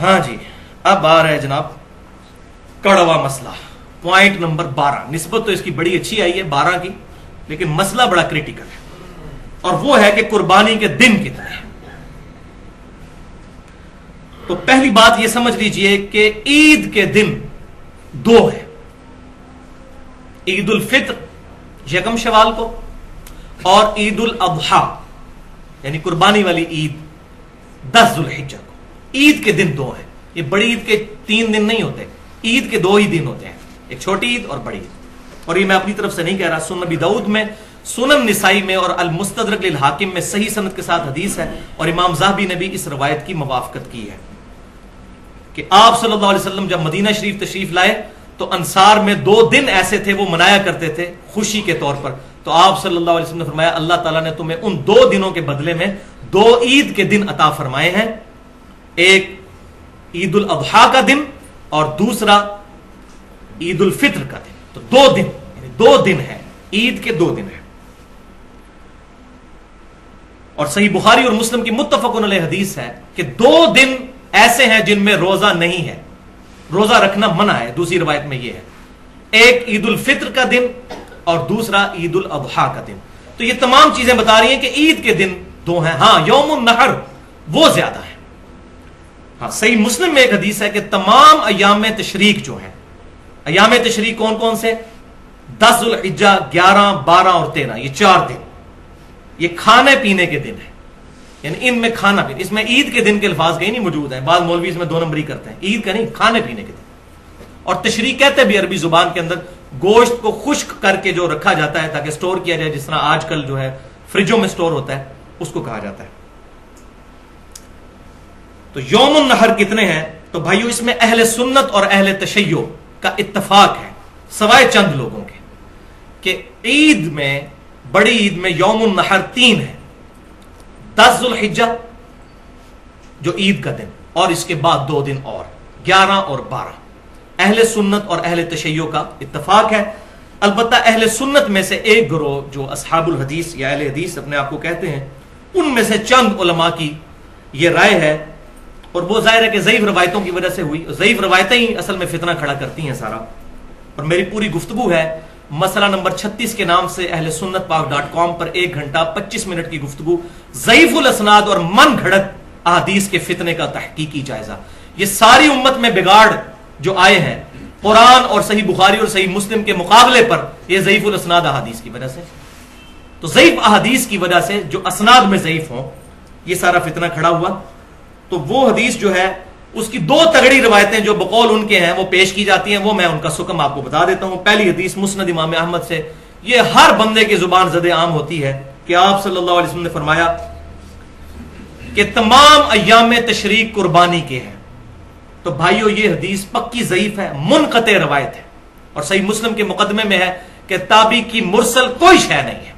ہاں جی، اب آ رہا ہے جناب کڑوا مسئلہ، پوائنٹ نمبر 12. نسبت تو اس کی بڑی اچھی آئی ہے 12 کی، لیکن مسئلہ بڑا کریٹیکل ہے، اور وہ ہے کہ قربانی کے دن کتنے ہیں. تو پہلی بات یہ سمجھ لیجئے کہ عید کے دن 2 ہیں. عید الفطر 1 شوال کو، اور عید الاضحیٰ یعنی قربانی والی عید 10 ذوالحجہ کو. عید کے دن 2 ہیں. یہ بڑی عید کے 3 دن نہیں ہوتے، عید کے 2 ہی دن ہوتے ہیں، ایک چھوٹی عید اور بڑی عید. اور یہ میں اپنی طرف سے نہیں کہہ رہا، سنن ابی داؤد میں، سنن نسائی میں اور المستدرک للحاکم میں صحیح سند کے ساتھ حدیث ہے، اور امام ذہبی نے بھی اس روایت کی موافقت کی ہے کہ آپ صلی اللہ علیہ وسلم جب مدینہ شریف تشریف لائے تو انصار میں 2 دن ایسے تھے وہ منایا کرتے تھے خوشی کے طور پر. تو آپ صلی اللہ علیہ وسلم نے فرمایا اللہ تعالیٰ نے تمہیں ان 2 دنوں کے بدلے میں 2 عید کے دن عطا فرمائے ہیں، ایک عید الاضحیٰ کا دن اور دوسرا عید الفطر کا دن. تو 2 دن، یعنی 2 دن ہے، عید کے 2 دن ہیں. اور صحیح بخاری اور مسلم کی متفق علیہ حدیث ہے کہ 2 دن ایسے ہیں جن میں روزہ نہیں ہے، روزہ رکھنا منع ہے. دوسری روایت میں یہ ہے، ایک عید الفطر کا دن اور دوسرا عید الاضحیٰ کا دن. تو یہ تمام چیزیں بتا رہی ہیں کہ عید کے دن 2 ہیں. ہاں یوم النحر وہ زیادہ ہے. ہاں صحیح مسلم میں ایک حدیث ہے کہ تمام ایام تشریق جو ہیں، ایام تشریق کون کون سے؟ 10 ذوالحجہ، 11، 12 اور 13، یہ 4 دن یہ کھانے پینے کے دن ہیں. یعنی ان میں کھانا پینا، اس میں عید کے دن کے الفاظ کہیں نہیں موجود ہیں. بعض مولوی اس میں 2 نمبری کرتے ہیں، عید کا نہیں، کھانے پینے کے دن. اور تشریق کہتے بھی عربی زبان کے اندر گوشت کو خشک کر کے جو رکھا جاتا ہے تاکہ سٹور کیا جائے، جس طرح آج کل جو ہے فریجوں میں سٹور ہوتا ہے، اس کو کہا جاتا ہے. تو یوم النحر کتنے ہیں؟ تو بھائیو اس میں اہل سنت اور اہل تشیع کا اتفاق ہے سوائے چند لوگوں کے کہ عید میں، بڑی عید میں یوم النحر 3 ہے، 10 ذوالحجہ جو عید کا دن، اور اس کے بعد 2 دن اور 11 اور 12. اہل سنت اور اہل تشیع کا اتفاق ہے. البتہ اہل سنت میں سے ایک گروہ جو اصحاب الحدیث یا اہل حدیث اپنے آپ کو کہتے ہیں، ان میں سے چند علماء کی یہ رائے ہے، اور وہ ظاہر ہے کہ ضعیف روایتوں کی وجہ سے ہوئی. ضعیف روایتیں ہی اصل میں فتنہ کھڑا کرتی ہیں سارا. اور میری پوری گفتگو ہے مسئلہ نمبر 36 کے نام سے اہل سنت پاک.com پر 1 گھنٹہ 25 منٹ کی گفتگو، ضعیف الاسناد اور من گھڑت احادیث کے فتنے کا تحقیقی جائزہ. یہ ساری امت میں بگاڑ جو آئے ہیں قرآن اور صحیح بخاری اور صحیح مسلم کے مقابلے پر، یہ ضعیف الاسناد احادیث کی وجہ سے. تو ضعیف احادیث کی وجہ سے جو اسناد میں ضعیف ہوں، یہ سارا فتنہ کھڑا ہوا. تو وہ حدیث جو ہے اس کی 2 تگڑی روایتیں جو بقول ان کے ہیں وہ پیش کی جاتی ہیں، وہ میں ان کا سکم آپ کو بتا دیتا ہوں. پہلی حدیث مسند امام احمد سے، یہ ہر بندے کی زبان زد عام ہوتی ہے کہ آپ صلی اللہ علیہ وسلم نے فرمایا کہ تمام ایام تشریق قربانی کے ہیں. تو بھائیو یہ حدیث پکی ضعیف ہے، منقطع روایت ہے. اور صحیح مسلم کے مقدمے میں ہے کہ تابعی کی مرسل کوئی شے نہیں ہے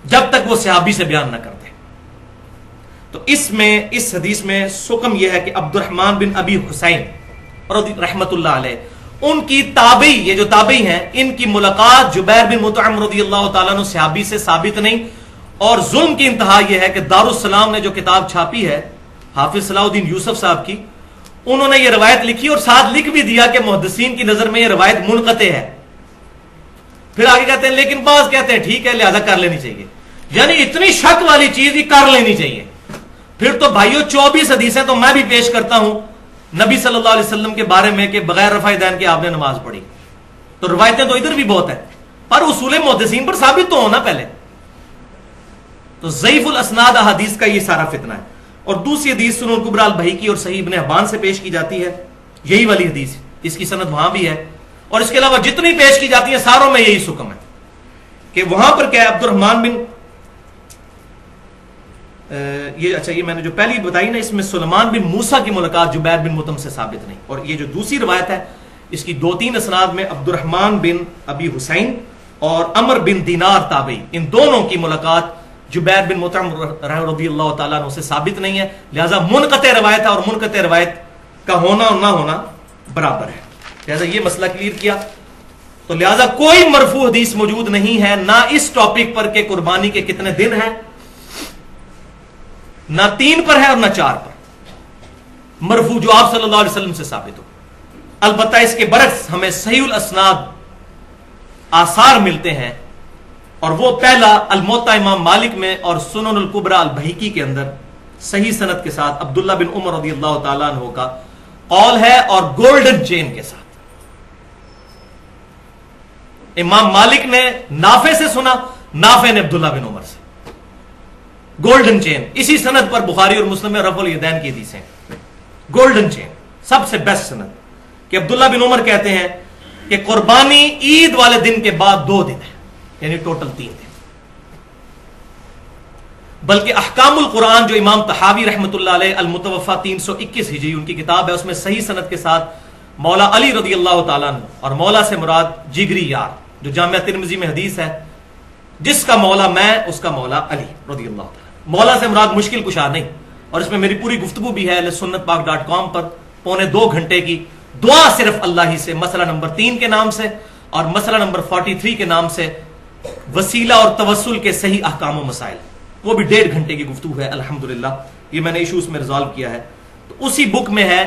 جب تک وہ صحابی سے بیان نہ کرتے. تو اس حدیث میں سکم یہ ہے کہ عبد الرحمن بن ابی حسین رحمت اللہ علیہ، ان کی تابعی، یہ جو تابعی ہیں، ان کی ملاقات جبیر بن مطعم رضی اللہ تعالیٰ عنہ صحابی سے ثابت نہیں. اور ظلم کی انتہا یہ ہے کہ دارالسلام نے جو کتاب چھاپی ہے حافظ صلاح الدین یوسف صاحب کی، انہوں نے یہ روایت لکھی اور ساتھ لکھ بھی دیا کہ محدثین کی نظر میں یہ روایت منقطع ہے. پھر آگے کہتے ہیں لیکن بعض کہتے ہیں ٹھیک ہے لہذا کر لینی چاہیے. یعنی اتنی شک والی چیز ہی کر لینی چاہیے. پھر تو بھائیو 24 حدیثیں تو میں بھی پیش کرتا ہوں نبی صلی اللہ علیہ وسلم کے بارے میں کہ بغیر رفع دین کے آپ نے نماز پڑھی. تو روایتیں تو ادھر بھی بہت ہیں، پر اصول محدثین پر ثابت تو ہونا پہلے. تو ضعیف الاسناد احادیث کا یہ سارا فتنہ ہے. اور دوسری حدیث سنن کبریٰ البیہقی اور صحیح ابن حبان سے پیش کی جاتی ہے، یہی والی حدیث، اس کی سند وہاں بھی ہے. اور اس کے علاوہ جتنی پیش کی جاتی ہیں ساروں میں یہی سکم ہے کہ وہاں پر کیا ہے، عبد الرحمن بن یہ میں نے جو پہلی بتائی نا، اس میں سلیمان بن موسیٰ کی ملاقات جبیر بن مطعم سے ثابت نہیں. اور یہ جو دوسری روایت ہے اس کی 2-3 اسناد میں عبد الرحمن بن ابی حسین اور عمر بن دینار تابعی، ان دونوں کی ملاقات جبیر بن مطعم رضی اللہ تعالیٰ عنہ سے ثابت نہیں ہے. لہذا منقطع روایت ہے، اور منقطع روایت کا ہونا اور نہ ہونا برابر ہے. لہذا یہ مسئلہ کلیئر کیا. تو لہذا کوئی مرفوع حدیث موجود نہیں ہے، نہ اس ٹاپک پر کہ قربانی کے کتنے دن ہیں، نہ 3 پر ہے اور نہ 4 پر. مرفوع جو آپ صلی اللہ علیہ وسلم سے ثابت ہو. البتہ اس کے برعکس ہمیں صحیح الاسناد آثار ملتے ہیں، اور وہ پہلا الموطا امام مالک میں اور سنن الکبریٰ البہقی کے اندر صحیح سند کے ساتھ عبداللہ بن عمر رضی اللہ تعالیٰ عنہ کا قول ہے، اور گولڈن چین کے ساتھ. امام مالک نے نافع سے سنا، نافع نے عبداللہ بن عمر سے. گولڈن چین، اسی سند پر بخاری اور مسلم میں رفع الیدین کی حدیث ہیں. گولڈن چین، سب سے بیسٹ سند، کہ عبداللہ بن عمر کہتے ہیں کہ قربانی عید والے دن کے بعد 2 دن ہے، یعنی ٹوٹل 3 دن. بلکہ احکام القرآن جو امام طحاوی رحمۃ اللہ علیہ المتوفا 321 ہجری ان کی کتاب ہے، اس میں صحیح سند کے ساتھ مولا علی رضی اللہ تعالیٰ عنہ، اور مولا سے مراد جگری یار، جو جامعہ ترمذی میں حدیث ہے، جس کا مولا میں اس کا مولا علی رضی اللہ تعالیٰ. مولا سے مراد مشکل کشا نہیں، اور اس میں میری پوری گفتگو بھی ہے sunnatpak.com پر 2.25 گھنٹے کی دعا صرف اللہ ہی سے، مسئلہ نمبر 3 کے نام سے اور مسئلہ نمبر 43 کے نام سے، وسیلہ اور توسل کے صحیح احکام و مسائل، وہ بھی 1.5 گھنٹے کی گفتگو ہے الحمدللہ. یہ میں نے ایشوز میں ریزالو کیا ہے. تو اسی بک میں ہے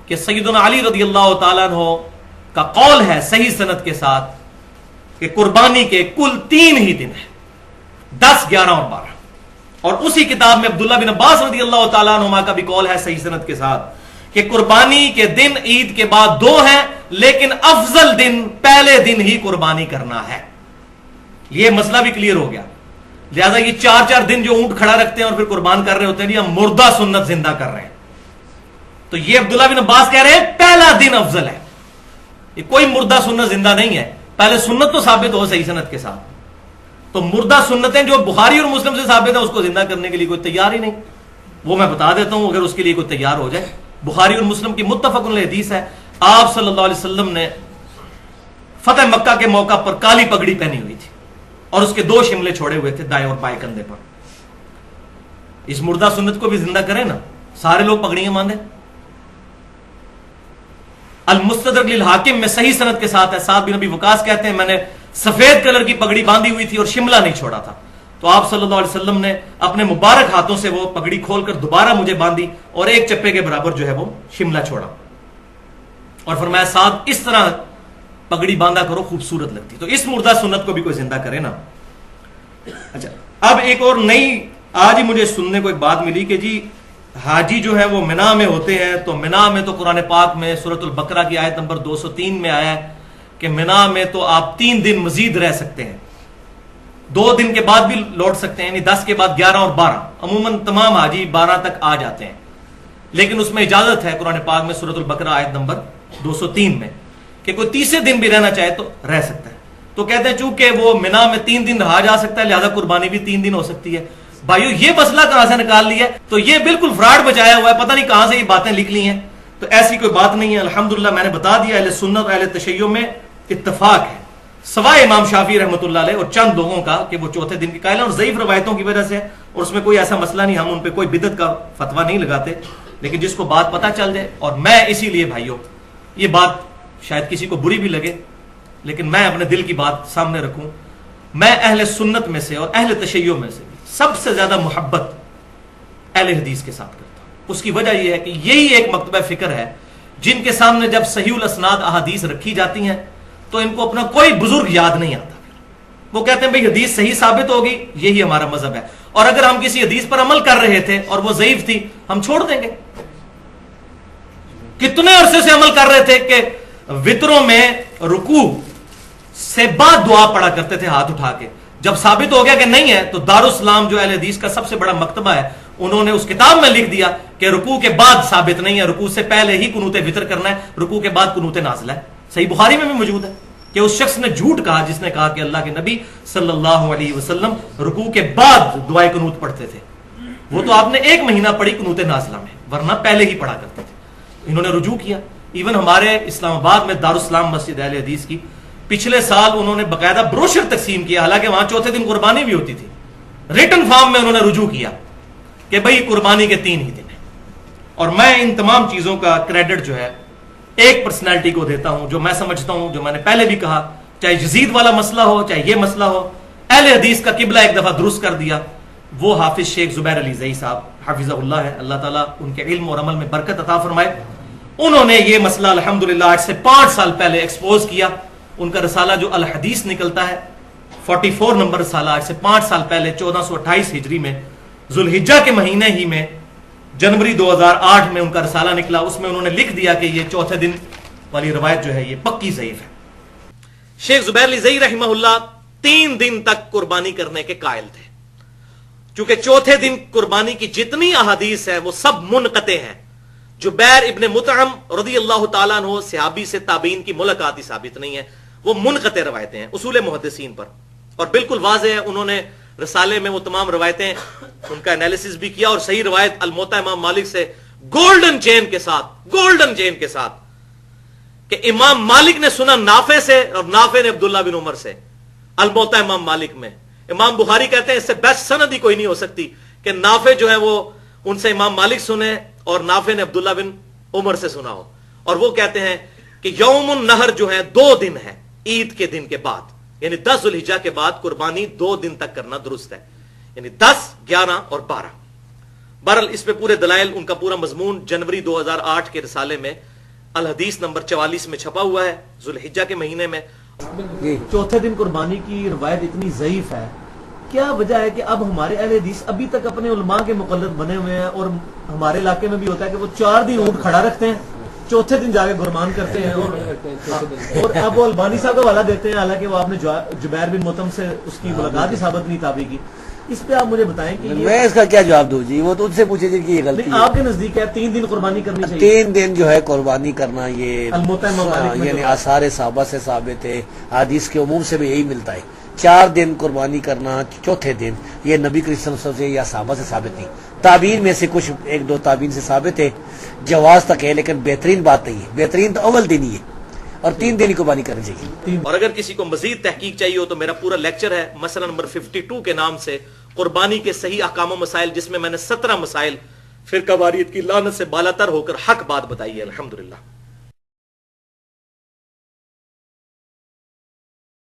کہ سیدنا علی رضی اللہ تعالیٰ عنہ کا قول ہے صحیح سند کے ساتھ کہ قربانی کے کل 3 ہی دن ہیں، 10، 11 اور 12. اور اسی کتاب میں عبداللہ بن عباس رضی اللہ تعالیٰ عنہما کا بھی قول ہے صحیح سند کے ساتھ کہ قربانی کے دن عید کے بعد 2 ہیں، لیکن افضل دن پہلے دن ہی قربانی کرنا ہے. یہ مسئلہ بھی کلیئر ہو گیا. لہذا یہ 4 دن جو اونٹ کھڑا رکھتے ہیں اور پھر قربان کر رہے ہوتے ہیں، ہم مردہ سنت زندہ کر رہے ہیں. تو یہ عبداللہ بن عباس کہہ رہے ہیں پہلا دن افضل ہے. یہ کوئی مردہ سنت زندہ نہیں ہے، پہلے سنت تو ثابت ہو صحیح سند کے ساتھ. تو مردہ سنتیں جو بخاری اور مسلم سے ثابت ہے، اس کو زندہ کرنے کے لیے کوئی تیار ہی نہیں. وہ میں بتا دیتا ہوں اگر اس کے لیے کوئی تیار ہو جائے. بخاری اور مسلم کی متفق علیہ حدیث ہے، آپ صلی اللہ علیہ وسلم نے فتح مکہ کے موقع پر کالی پگڑی پہنی ہوئی تھی اور اس کے 2 شملے چھوڑے ہوئے تھے دائیں اور بائیں کندھے پر. اس مردہ سنت کو بھی زندہ کریں نا، سارے لوگ پگڑیاں باندھیں. المستدرک للحاکم میں صحیح سند کے ساتھ ہے، سعد بن ابی وقاص کہتے ہیں میں نے سفید کلر کی پگڑی باندھی ہوئی تھی اور شملہ نہیں چھوڑا تھا، تو آپ صلی اللہ علیہ وسلم نے اپنے مبارک ہاتھوں سے وہ پگڑی کھول کر دوبارہ مجھے باندھی اور 1 چپے کے برابر جو ہے وہ شملہ چھوڑا، اور فرمایا سعد اس طرح پگڑی باندھا کرو، خوبصورت لگتی. تو اس مردہ سنت کو بھی کوئی زندہ کرے نا. اچھا، اب ایک اور نئی آج ہی مجھے سننے کو ایک بات ملی کہ جی حاجی جو ہے وہ منا میں ہوتے ہیں، تو منا میں تو قرآن پاک میں سورۃ البقرہ کی آیت نمبر 203 میں آیا ہے کہ منا میں تو آپ 3 دن مزید رہ سکتے ہیں، 2 دن کے بعد بھی لوٹ سکتے ہیں، یعنی 10 کے بعد 11 اور 12. عموماً تمام حاجی 12 تک آ جاتے ہیں، لیکن اس میں اجازت ہے قرآن پاک میں سورۃ البقرہ آیت نمبر 203 میں کہ کوئی 30 دن بھی رہنا چاہے تو رہ سکتا ہے. تو کہتے ہیں چونکہ وہ منا میں 3 دن رہا جا سکتا ہے، لہذا قربانی بھی 3 دن ہو سکتی ہے. بھائیو یہ مسئلہ کہاں سے نکال لیا ہے؟ تو یہ بالکل فراڈ بچایا ہوا ہے، پتہ نہیں کہاں سے یہ باتیں لکھ لی ہیں. تو ایسی کوئی بات نہیں ہے. الحمدللہ میں نے بتا دیا اہل سنت اور اہل تشیع میں اتفاق ہے، سوائے امام شافعی رحمۃ اللہ علیہ اور چند لوگوں کا کہ وہ چوتھے دن کے قائل ہیں اور ضعیف روایتوں کی وجہ سے، اور اس میں کوئی ایسا مسئلہ نہیں، ہم ان پہ کوئی بدعت کا فتویٰ نہیں لگاتے. لیکن جس کو بات پتہ چل جائے، اور میں اسی لیے بھائیو یہ بات شاید کسی کو بری بھی لگے لیکن میں اپنے دل کی بات سامنے رکھوں، میں اہل سنت میں سے اور اہل تشیع میں سے سب سے زیادہ محبت اہل حدیث کے ساتھ کرتا ہوں. اس کی وجہ یہ ہے کہ یہی ایک مکتبہ فکر ہے جن کے سامنے جب صحیح الاسناد احادیث رکھی جاتی ہیں تو ان کو اپنا کوئی بزرگ یاد نہیں آتا. وہ کہتے ہیں بھئی حدیث صحیح ثابت ہوگی، یہی ہمارا مذہب ہے، اور اگر ہم کسی حدیث پر عمل کر رہے تھے اور وہ ضعیف تھی ہم چھوڑ دیں گے. کتنے عرصے سے عمل کر رہے تھے کہ وطروں میں رکوع سے بعد دعا پڑھا کرتے تھے ہاتھ اٹھا کے. جب ثابت ہو گیا کہ نہیں ہے تو دارالاسلام جو اہل حدیث کا سب سے بڑا مکتبہ ہے، انہوں نے اس کتاب میں لکھ دیا کہ رکوع کے بعد ثابت نہیں ہے، رکوع سے پہلے ہی قنوت وطر کرنا ہے، رکوع کے بعد قنوت نازلہ ہے. صحیح بخاری میں بھی موجود ہے کہ اس شخص نے جھوٹ کہا جس نے کہا کہ اللہ کے نبی صلی اللہ علیہ وسلم رکوع کے بعد دعائے قنوت پڑھتے تھے. وہ تو آپ نے 1 مہینہ پڑھی قنوت نازلہ میں، ورنہ پہلے ہی پڑھا کرتے تھے. انہوں نے رجوع کیا. ایون ہمارے اسلام آباد میں دارالاسلام مسجد اہل حدیث کی پچھلے سال انہوں نے باقاعدہ بروشر تقسیم کیا، حالانکہ وہاں چوتھے دن قربانی بھی ہوتی تھی. ریٹن فارم میں انہوں نے رجوع کیا کہ بھئی قربانی کے 3 ہی دن ہیں. اور میں ان تمام چیزوں کا کریڈٹ جو ہے ایک پرسنالٹی کو دیتا ہوں جو میں سمجھتا ہوں، جو میں نے پہلے بھی کہا، چاہے یزید والا مسئلہ ہو چاہے یہ مسئلہ ہو، اہل حدیث کا قبلہ ایک دفعہ درست کر دیا، وہ حافظ شیخ زبیر علی زئی صاحب حافظہ اللہ ہے, اللہ تعالیٰ ان کے علم اور عمل میں برکت عطا فرمائے. انہوں نے یہ مسئلہ الحمدللہ آج سے 5 سال پہلے ایکسپوز کیا. ان کا رسالہ جو الحدیث نکلتا ہے 44 نمبر رسالہ, آج سے 5 سال پہلے 1428 ہجری میں ذوالحجہ کے مہینے ہی میں جنوری 2008 میں ان کا رسالہ نکلا. اس میں انہوں نے لکھ دیا کہ یہ چوتھے دن والی روایت جو ہے یہ پکی ضعیف ہے. شیخ زبیر علی زئی رحمہ اللہ 3 دن تک قربانی کرنے کے قائل تھے, چونکہ چوتھے دن قربانی کی جتنی احادیث ہیں وہ سب منقطع ہیں. جبیر ابن مطعم رضی اللہ تعالیٰ عنہ صحابی سے تابعین کی ملاقات ہی ثابت نہیں ہے, وہ منقطع روایتیں ہیں اصول محدثین پر. اور بالکل واضح ہے, انہوں نے رسالے میں وہ تمام روایتیں ان کا انالیسس بھی کیا, اور صحیح روایت الموطا امام مالک سے گولڈن چین کے ساتھ کہ امام مالک نے سنا نافع سے اور نافع نے عبداللہ بن عمر سے. الموطا امام مالک میں امام بخاری کہتے ہیں اس سے بیسٹ سند ہی کوئی نہیں ہو سکتی کہ نافع جو ہے وہ ان سے امام مالک سنے اور نافع نے عبداللہ بن عمر سے سنا ہو. اور وہ کہتے ہیں کہ یوم النہر جو ہے 2 دن ہے عید کے دن کے بعد, یعنی 10 ذوالحجہ کے بعد قربانی 2 دن تک کرنا درست ہے, یعنی 10, 11 اور 12. بہرحال اس پہ پورے دلائل, ان کا پورا مضمون جنوری 2008 کے رسالے میں الحدیث نمبر 44 میں چھپا ہوا ہے ذوالحجہ کے مہینے میں. چوتھے دن قربانی کی روایت اتنی ضعیف ہے, کیا وجہ ہے کہ اب ہمارے اہل حدیث ابھی تک اپنے علماء کے مقلد بنے ہوئے ہیں, اور ہمارے علاقے میں بھی ہوتا ہے کہ وہ 4 دن اونٹ کھڑا رکھتے ہیں, چوتھے دن جا کے قربان کرتے ہیں, اور اب وہ البانی صاحب کا حوالہ دیتے ہیں, حالانکہ وہ آپ نے جبیر بن مطعم سے اس کی ملاقات ہی ثابت نہیں تابع کی. اس پہ آپ مجھے بتائیں کہ میں اس کا کیا جواب دوں جی, وہ تو ان سے پوچھے جی کہ یہ غلطی ہے. آپ کے نزدیک ہے 3 دن قربانی کرنی چاہیے. 3 دن جو ہے قربانی کرنا یہ یعنی آثار صحابہ سے ثابت ہے, حدیث کے عموم سے بھی یہی ملتا ہے. 4 دن قربانی کرنا چوتھے دن یہ نبی کریم صلی اللہ علیہ وسلم سے یا صحابہ سے ثابت نہیں. تابعین میں سے کچھ 1-2 تابعین سے ثابت ہے, جواز تک ہے, لیکن بہترین بات نہیں ہے. بہترین تو اول دن ہی ہے, اور 3 دن ہی قربانی کرنی چاہیے. اور اگر کسی کو مزید تحقیق چاہیے ہو تو میرا پورا لیکچر ہے مسئلہ نمبر 52 کے نام سے, قربانی کے صحیح احکام و مسائل, جس میں میں نے 17 مسائل فرقہ واریت کی لعنت سے بالاتر ہو کر حق بات بتائی ہے الحمدللہ.